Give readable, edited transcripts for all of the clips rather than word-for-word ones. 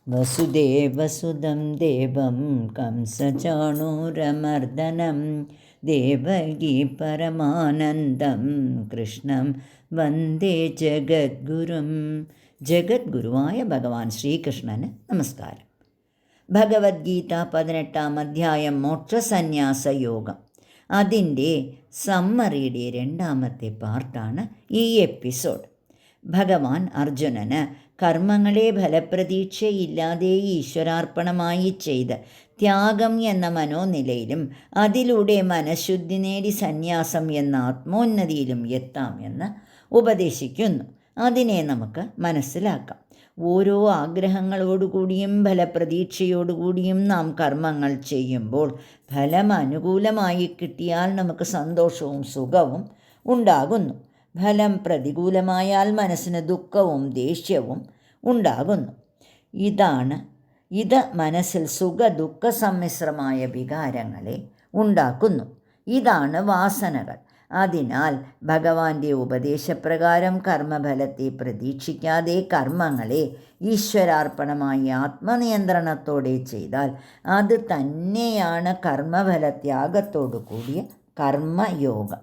വസുദേവസുതം ദേവം കംസചാണൂരമർദ്ദനം ദേവകീ പരമാനന്ദം കൃഷ്ണം വന്ദേ ജഗദ്ഗുരും. ജഗദ്ഗുരുവായ ഭഗവാൻ ശ്രീകൃഷ്ണന് നമസ്കാരം. ഭഗവത്ഗീത 18-ാം അധ്യായം മോക്ഷസന്യാസ യോഗം. അതിൻ്റെ സമ്മറിയുടെ 2-ാമത്തെ പാർട്ടാണ് ഈ എപ്പിസോഡ്. ഭഗവാൻ അർജുനന് കർമ്മങ്ങളെ ഫലപ്രതീക്ഷയില്ലാതെ ഈശ്വരാർപ്പണമായി ചെയ്ത് ത്യാഗം എന്ന മനോനിലയിലും അതിലൂടെ മനഃശുദ്ധി നേടി സന്യാസം എന്ന ആത്മോന്നതിയിലും എത്താമെന്ന് ഉപദേശിക്കുന്നു. അതിനെ നമുക്ക് മനസ്സിലാക്കാം. ഓരോ ആഗ്രഹങ്ങളോടുകൂടിയും ഫലപ്രതീക്ഷയോടുകൂടിയും നാം കർമ്മങ്ങൾ ചെയ്യുമ്പോൾ ഫലം അനുകൂലമായി കിട്ടിയാൽ നമുക്ക് സന്തോഷവും സുഖവും ഉണ്ടാകുന്നു. ഫലം പ്രതികൂലമായാൽ മനസ്സിന് ദുഃഖവും ദേഷ്യവും ഉണ്ടാകുന്നു. ഇത് മനസ്സിൽ സുഖ ദുഃഖ സമ്മിശ്രമായ വികാരങ്ങളെ ഉണ്ടാക്കുന്നു. ഇതാണ് വാസനകൾ. അതിനാൽ ഭഗവാന്റെ ഉപദേശപ്രകാരം കർമ്മഫലത്തെ പ്രതീക്ഷിക്കാതെ കർമ്മങ്ങളെ ഈശ്വരാർപ്പണമായി ആത്മനിയന്ത്രണത്തോടെ ചെയ്താൽ അത് തന്നെയാണ് കർമ്മഫലത്യാഗത്തോടു കൂടിയ കർമ്മയോഗം.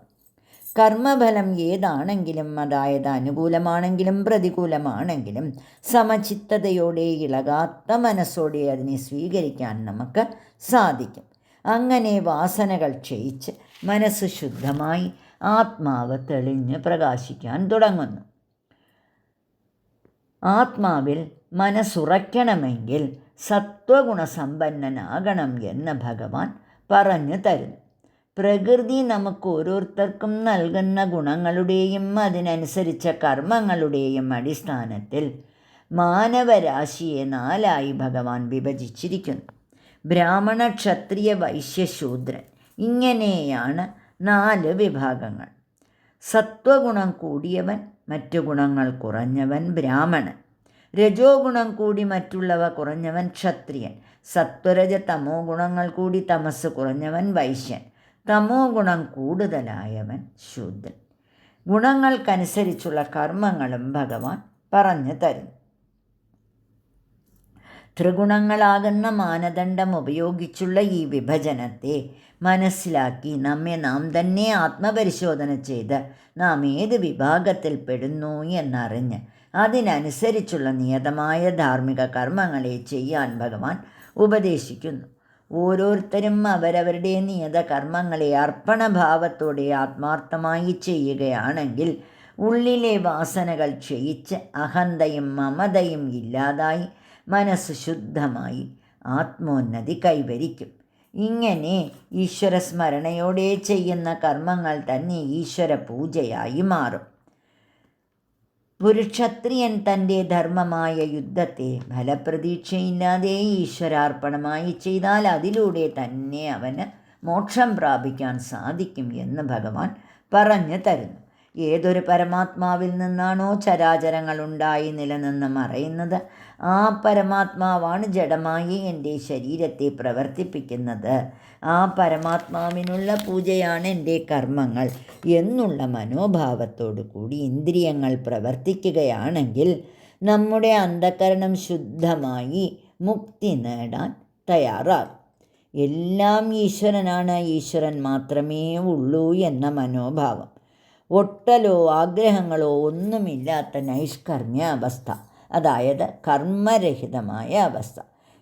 കർമ്മഫലം ഏതാണെങ്കിലും, അതായത് അനുകൂലമാണെങ്കിലും പ്രതികൂലമാണെങ്കിലും, സമചിത്തതയോടെ ഇളകാത്ത മനസ്സോടെ അതിനെ സ്വീകരിക്കാൻ നമുക്ക് സാധിക്കും. അങ്ങനെ വാസനകൾ ക്ഷയിച്ച് മനസ്സ് ശുദ്ധമായി ആത്മാവ് തെളിഞ്ഞ് പ്രകാശിക്കാൻ തുടങ്ങുന്നു. ആത്മാവിൽ മനസ്സുറയ്ക്കണമെങ്കിൽ സത്വഗുണസമ്പന്നനാകണം എന്ന് ഭഗവാൻ പറഞ്ഞു തരുന്നു. പ്രകൃതി നമുക്ക് ഓരോരുത്തർക്കും നൽകുന്ന ഗുണങ്ങളുടെയും അതിനനുസരിച്ച കർമ്മങ്ങളുടെയും അടിസ്ഥാനത്തിൽ മാനവരാശിയെ 4ആയി ഭഗവാൻ വിഭജിച്ചിരിക്കുന്നു. ബ്രാഹ്മണ, ക്ഷത്രിയ, വൈശ്യ, ശൂദ്രൻ, ഇങ്ങനെയാണ് 4 വിഭാഗങ്ങൾ. സത്വഗുണം കൂടിയവൻ, മറ്റു ഗുണങ്ങൾ കുറഞ്ഞവൻ ബ്രാഹ്മണൻ. രജോ ഗുണം കൂടി മറ്റുള്ളവ കുറഞ്ഞവൻ ക്ഷത്രിയൻ. സത്വരജ തമോ ഗുണങ്ങൾ കൂടി തമസ് കുറഞ്ഞവൻ വൈശ്യൻ. തമോ ഗുണം കൂടുതലായവൻ ശൂദ്രൻ. ഗുണങ്ങൾക്കനുസരിച്ചുള്ള കർമ്മങ്ങളും ഭഗവാൻ പറഞ്ഞു തരുന്നു. ത്രിഗുണങ്ങളാകുന്ന മാനദണ്ഡം ഉപയോഗിച്ചുള്ള ഈ വിഭജനത്തെ മനസ്സിലാക്കി നാം തന്നെ ആത്മപരിശോധന ചെയ്ത് നാം ഏത് വിഭാഗത്തിൽ പെടുന്നു എന്നറിഞ്ഞ് അതിനനുസരിച്ചുള്ള നിയതമായ ധാർമ്മിക കർമ്മങ്ങളെ ചെയ്യാൻ ഭഗവാൻ ഉപദേശിക്കുന്നു. ഓരോരുത്തരും അവരവരുടെ നിയത കർമ്മങ്ങളെ അർപ്പണഭാവത്തോടെ ആത്മാർത്ഥമായി ചെയ്യുകയാണെങ്കിൽ ഉള്ളിലെ വാസനകൾ ക്ഷയിച്ച് അഹന്തയും മമതയും ഇല്ലാതായി മനസ്സ് ശുദ്ധമായി ആത്മോന്നതി കൈവരിക്കും. ഇങ്ങനെ ഈശ്വരസ്മരണയോടെ ചെയ്യുന്ന കർമ്മങ്ങൾ തന്നെ ഈശ്വര പൂജയായി മാറും. പുരുക്ഷത്രിയൻ തൻ്റെ ധർമ്മമായ യുദ്ധത്തെ ഫലപ്രതീക്ഷയില്ലാതെ ഈശ്വരാർപ്പണമായി ചെയ്താൽ അതിലൂടെ തന്നെ അവന് മോക്ഷം പ്രാപിക്കാൻ സാധിക്കും എന്ന് ഭഗവാൻ പറഞ്ഞു തരുന്നു. ഏതൊരു പരമാത്മാവിൽ നിന്നാണോ ചരാചരങ്ങൾ ഉണ്ടായി നിലനിന്ന് മറയുന്നത്, ആ പരമാത്മാവാണ് ജഡമായി എൻ്റെ ശരീരത്തെ പ്രവർത്തിപ്പിക്കുന്നത്. ആ പരമാത്മാവിനുള്ള പൂജയാണ് എൻ്റെ കർമ്മങ്ങൾ എന്നുള്ള മനോഭാവത്തോടു കൂടി ഇന്ദ്രിയങ്ങൾ പ്രവർത്തിക്കുകയാണെങ്കിൽ നമ്മുടെ അന്ധകരണം ശുദ്ധമായി മുക്തി നേടാൻ തയ്യാറാകും. എല്ലാം ഈശ്വരനാണ്, ഈശ്വരൻ മാത്രമേ ഉള്ളൂ എന്ന മനോഭാവം, ഒട്ടലോ ആഗ്രഹങ്ങളോ ഒന്നുമില്ലാത്ത നൈഷ്കർമ്മ്യ അവസ്ഥ, അതായത് കർമ്മരഹിതമായ അവസ്ഥ.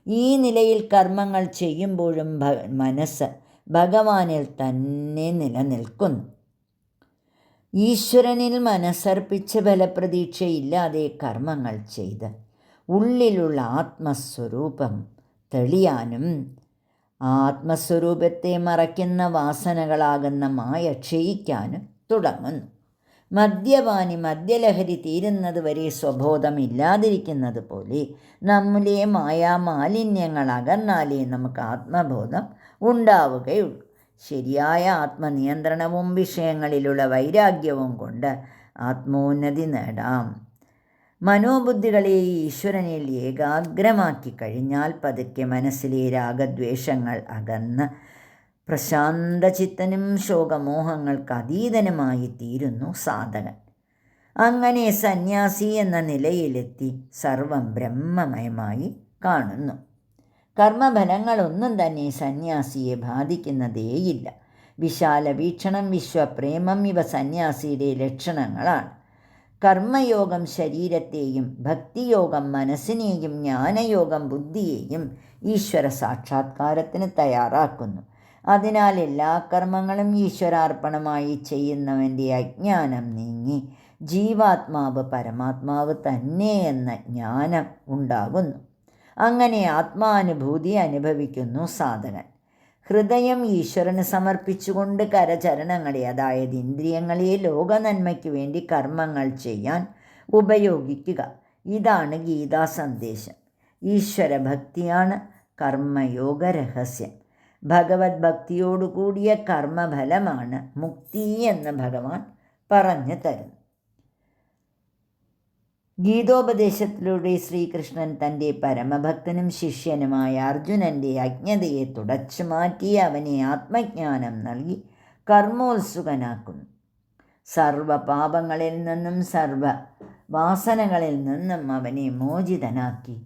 ഈ നിലയിൽ കർമ്മങ്ങൾ ചെയ്യുമ്പോഴും മനസ്സ് ഭഗവാനിൽ തന്നെ നിലനിൽക്കുന്നു. ഈശ്വരനിൽ മനസ്സർപ്പിച്ച് ഫലപ്രതീക്ഷയില്ലാതെ കർമ്മങ്ങൾ ചെയ്ത് ഉള്ളിലുള്ള ആത്മസ്വരൂപം തെളിയാനും ആത്മസ്വരൂപത്തെ മറയ്ക്കുന്ന വാസനകളാകുന്ന മായ ക്ഷയിക്കാനും തുടങ്ങുന്നു. മദ്യപാനി മദ്യലഹരി തീരുന്നത് വരെ സ്വബോധമില്ലാതിരിക്കുന്നത് പോലെ നമ്മിലെ മായാമാലിന്യങ്ങൾ അകന്നാലേ നമുക്ക് ആത്മബോധം ഉണ്ടാവുകയുള്ളൂ. ശരിയായ ആത്മനിയന്ത്രണവും വിഷയങ്ങളിലുള്ള വൈരാഗ്യവും കൊണ്ട് ആത്മോന്നതി നേടാം. മനോബുദ്ധികളെ ഈശ്വരനിൽ ഏകാഗ്രമാക്കി കഴിഞ്ഞാൽ പതുക്കെ മനസ്സിലെ രാഗദ്വേഷങ്ങൾ അകന്ന് പ്രശാന്തചിത്തനും ശോകമോഹങ്ങൾക്ക് അതീതനുമായി തീരുന്നു സാധകൻ. അങ്ങനെ സന്യാസി എന്ന നിലയിലെത്തി സർവം ബ്രഹ്മമയമായി കാണുന്നു. കർമ്മഫലങ്ങളൊന്നും തന്നെ സന്യാസിയെ ബാധിക്കുന്നതേയില്ല. വിശാല വീക്ഷണം, വിശ്വപ്രേമം ഇവ സന്യാസിയുടെ ലക്ഷണങ്ങളാണ്. കർമ്മയോഗം ശരീരത്തെയും ഭക്തിയോഗം മനസ്സിനെയും ജ്ഞാനയോഗം ബുദ്ധിയെയും ഈശ്വര സാക്ഷാത്കാരത്തിന് തയ്യാറാക്കുന്നു. അതിനാൽ എല്ലാ കർമ്മങ്ങളും ഈശ്വരാർപ്പണമായി ചെയ്യുന്നവൻ്റെ അജ്ഞാനം നീങ്ങി ജീവാത്മാവ് പരമാത്മാവ് തന്നെ എന്ന ജ്ഞാനം ഉണ്ടാകുന്നു. അങ്ങനെ ആത്മാനുഭൂതി അനുഭവിക്കുന്നു സാധകൻ. ഹൃദയം ഈശ്വരന് സമർപ്പിച്ചുകൊണ്ട് കരചരണങ്ങളെ, അതായത് ഇന്ദ്രിയങ്ങളെ, ലോകനന്മയ്ക്ക് വേണ്ടി കർമ്മങ്ങൾ ചെയ്യാൻ ഉപയോഗിക്കുക. ഇതാണ് ഗീതാ സന്ദേശം. ഈശ്വരഭക്തിയാണ് കർമ്മയോഗ രഹസ്യം. ഭഗവത് ഭക്തിയോടുകൂടിയ കർമ്മഫലമാണ് മുക്തി എന്ന് ഭഗവാൻ പറഞ്ഞു തരുന്നു. ഗീതോപദേശത്തിലൂടെ ശ്രീകൃഷ്ണൻ തൻ്റെ പരമഭക്തനും ശിഷ്യനുമായ അർജുനൻ്റെ അജ്ഞതയെ തുടച്ചു മാറ്റി അവനെ ആത്മജ്ഞാനം നൽകി കർമ്മോത്സുകനാക്കുന്നു. സർവപാപങ്ങളിൽ നിന്നും സർവവാസനകളിൽ നിന്നും അവനെ മോചിതനാക്കി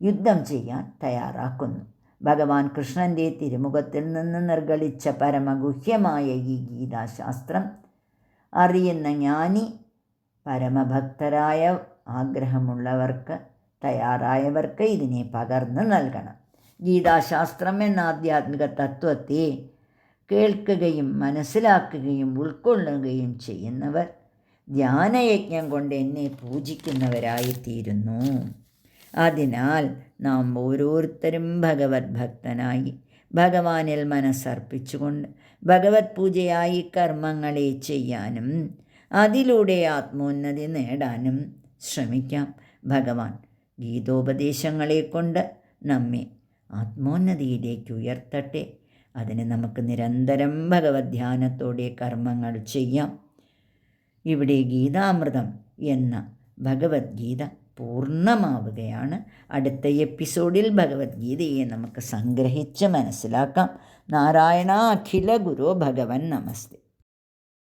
യുദ്ധം ചെയ്യാൻ തയ്യാറാക്കുന്നു. ഭഗവാൻ കൃഷ്ണൻ്റെ തിരുമുഖത്തിൽ നിന്ന് നിർഗളിച്ച പരമഗുഹ്യമായ ഈ ഗീതാശാസ്ത്രം അറിയുന്ന ജ്ഞാനി പരമഭക്തരായ ആഗ്രഹമുള്ളവർക്ക്, തയ്യാറായവർക്ക് ഇതിനെ പകർന്നു നൽകണം. ഗീതാശാസ്ത്രം എന്ന ആധ്യാത്മിക തത്വത്തെ കേൾക്കുകയും മനസ്സിലാക്കുകയും ഉൾക്കൊള്ളുകയും ചെയ്യുന്നവർ ധ്യാനയജ്ഞം കൊണ്ട് എന്നെ പൂജിക്കുന്നവരായിത്തീരുന്നു. അതിനാൽ നാം ഓരോരുത്തരും ഭഗവത് ഭക്തനായി ഭഗവാനിൽ മനസ്സർപ്പിച്ചുകൊണ്ട് ഭഗവത് പൂജയായി കർമ്മങ്ങളെ ചെയ്യാനും അതിലൂടെ ആത്മോന്നതി നേടാനും ശ്രമിക്കാം. ഭഗവാൻ ഗീതോപദേശങ്ങളെ കൊണ്ട് നമ്മെ ആത്മോന്നതിയിലേക്ക് ഉയർത്തട്ടെ. അതിന് നമുക്ക് നിരന്തരം ഭഗവത് ധ്യാനത്തോടെ കർമ്മങ്ങൾ ചെയ്യാം. ഇവിടെ ഗീതാമൃതം എന്ന ഭഗവത്ഗീത പൂർണ്ണമാവുകയാണ്. അടുത്ത എപ്പിസോഡിൽ ഭഗവത്ഗീതയെ നമുക്ക് സംഗ്രഹിച്ച് മനസ്സിലാക്കാം. നാരായണ അഖില ഗുരോ ഭഗവൻ നമസ്തേ.